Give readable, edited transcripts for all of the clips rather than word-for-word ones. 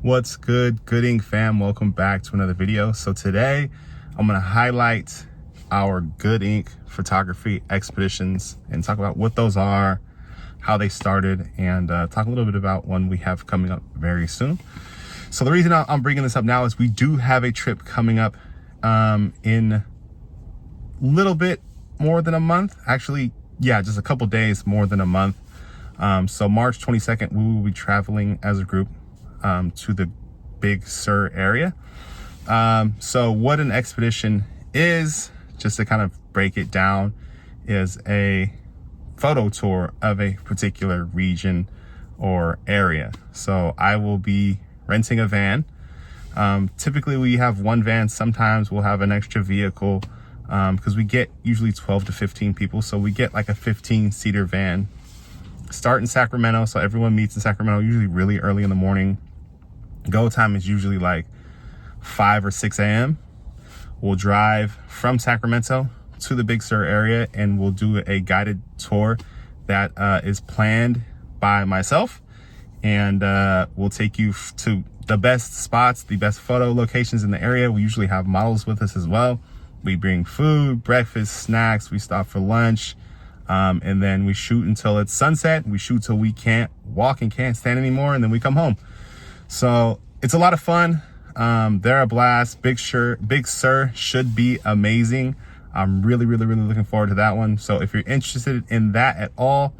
What's good, goodinc fam? Welcome back to another video. So today I'm going to highlight our goodinc photography expeditions and talk about what those are, how they started, and talk a little bit about one we have coming up very soon. So the reason I'm bringing this up now is we do have a trip coming up in a little bit more than a month. Actually, yeah, just a couple days more than a month. So March 22nd, we will be traveling as a group to the Big Sur area. So what an expedition is, just to kind of break it down, is a photo tour of a particular region or area. So I will be renting a van. Typically we have one van. Sometimes we'll have an extra vehicle because we get usually 12 to 15 people. So we get like a 15-seater van. Start in Sacramento. So everyone meets in Sacramento, usually really early in the morning. Go time is usually like 5 or 6 a.m. We'll drive from Sacramento to the Big Sur area and we'll do a guided tour that is planned by myself. And we'll take you to the best spots, the best photo locations in the area. We usually have models with us as well. We bring food, breakfast, snacks. We stop for lunch. And then we shoot until it's sunset. We shoot till we can't walk and can't stand anymore. And then we come home. So it's a lot of fun. They're a blast. Big Sur should be amazing. I'm really looking forward to that one. So if you're interested in that at all,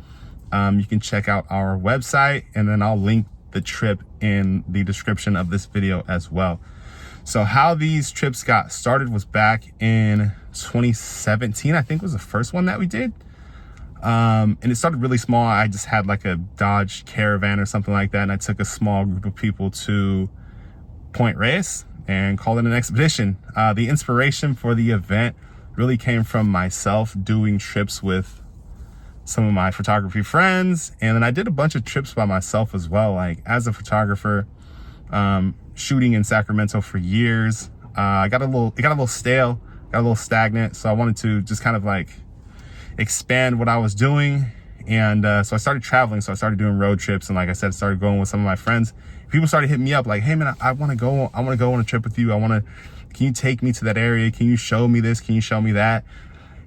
you can check out our website, and then I'll link the trip in the description of this video as well. So how these trips got started was back in 2017, I think was the first one that we did. And it started really small. I just had like a Dodge Caravan or something like that. And I took a small group of people to Point Reyes and called it an expedition. The inspiration for the event really came from myself doing trips with some of my photography friends. And then I did a bunch of trips by myself as well. Like as a photographer, shooting in Sacramento for years, it got a little stale, got a little stagnant. So I wanted to just kind of like expand what I was doing. And so I started traveling. So I started doing road trips. And like I said, started going with some of my friends. People started hitting me up like, hey man, I want to go on a trip with you. Can you take me to that area? Can you show me this? Can you show me that?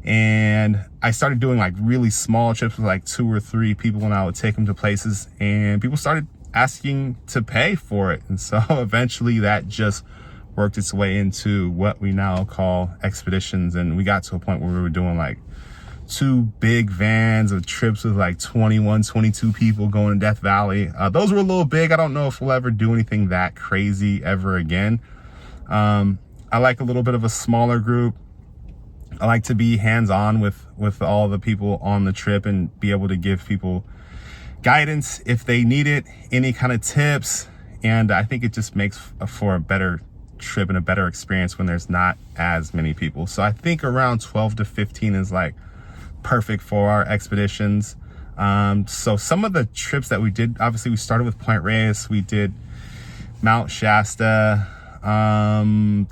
And I started doing like really small trips with like 2 or 3 people, and I would take them to places, and people started asking to pay for it. And so eventually that just worked its way into what we now call expeditions. And we got to a point where we were doing like 2 big vans of trips with like 21, 22 people going to Death Valley. Those were a little big. I don't know if we'll ever do anything that crazy ever again. I like a little bit of a smaller group. I like to be hands-on with all the people on the trip and be able to give people guidance if they need it, any kind of tips. And I think it just makes for a better trip and a better experience when there's not as many people. So I think around 12 to 15 is like perfect for our expeditions. So some of the trips that we did, obviously we started with Point Reyes. We did Mount Shasta,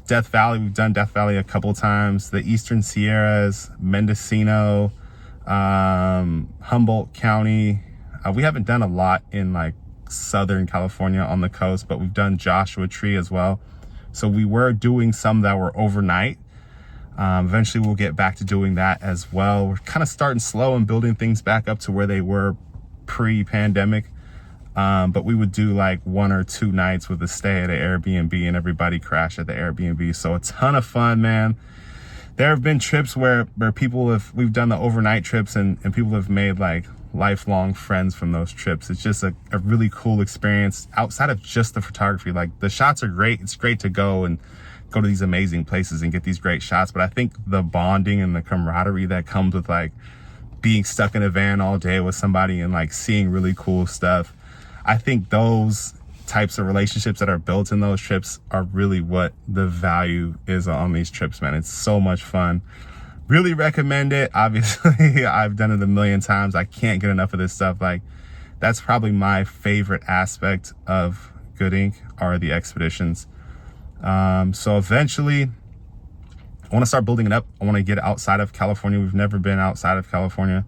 Death Valley. We've done Death Valley a couple times, the Eastern Sierras, Mendocino, Humboldt County. We haven't done a lot in like Southern California on the coast, but we've done Joshua Tree as well. So we were doing some that were overnight. Eventually we'll get back to doing that as well. We're kind of starting slow and building things back up to where they were pre-pandemic. But we would do like 1 or 2 nights with a stay at an Airbnb, and everybody crashed at the Airbnb. So a ton of fun, man. There have been trips where we've done the overnight trips and people have made like lifelong friends from those trips. It's just a really cool experience outside of just the photography. Like the shots are great. It's great to go to these amazing places and get these great shots. But I think the bonding and the camaraderie that comes with like being stuck in a van all day with somebody and like seeing really cool stuff, I think those types of relationships that are built in those trips are really what the value is on these trips, man. It's so much fun. Really recommend it. Obviously, I've done it a million times. I can't get enough of this stuff. Like, that's probably my favorite aspect of goodinc are the expeditions. So eventually, I want to start building it up. I want to get outside of California. We've never been outside of California.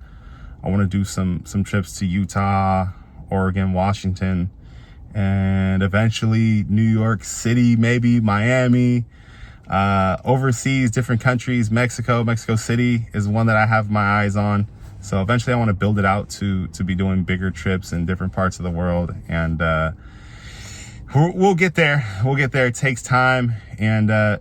I want to do some trips to Utah, Oregon, Washington, and eventually New York City, maybe Miami, overseas, different countries. Mexico City is one that I have my eyes on. So eventually I want to build it out to be doing bigger trips in different parts of the world. And we'll get there. It takes time, and I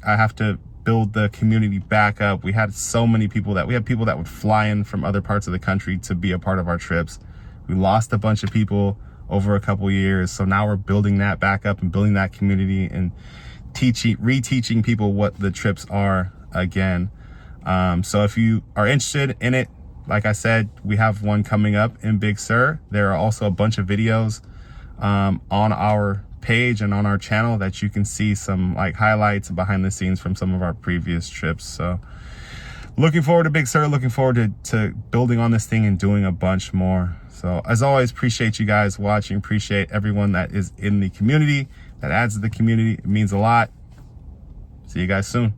have to build the community back up. We had so many people that would fly in from other parts of the country to be a part of our trips. We lost a bunch of people over a couple years. So now we're building that back up and building that community and reteaching people what the trips are again. So if you are interested in it, like I said, we have one coming up in Big Sur. There are also a bunch of videos on our page and on our channel that you can see some like highlights and behind the scenes from some of our previous trips. So looking forward to Big Sur, looking forward to building on this thing and doing a bunch more. So as always, appreciate you guys watching, appreciate everyone that is in the community, that adds to the community. It means a lot. See you guys soon.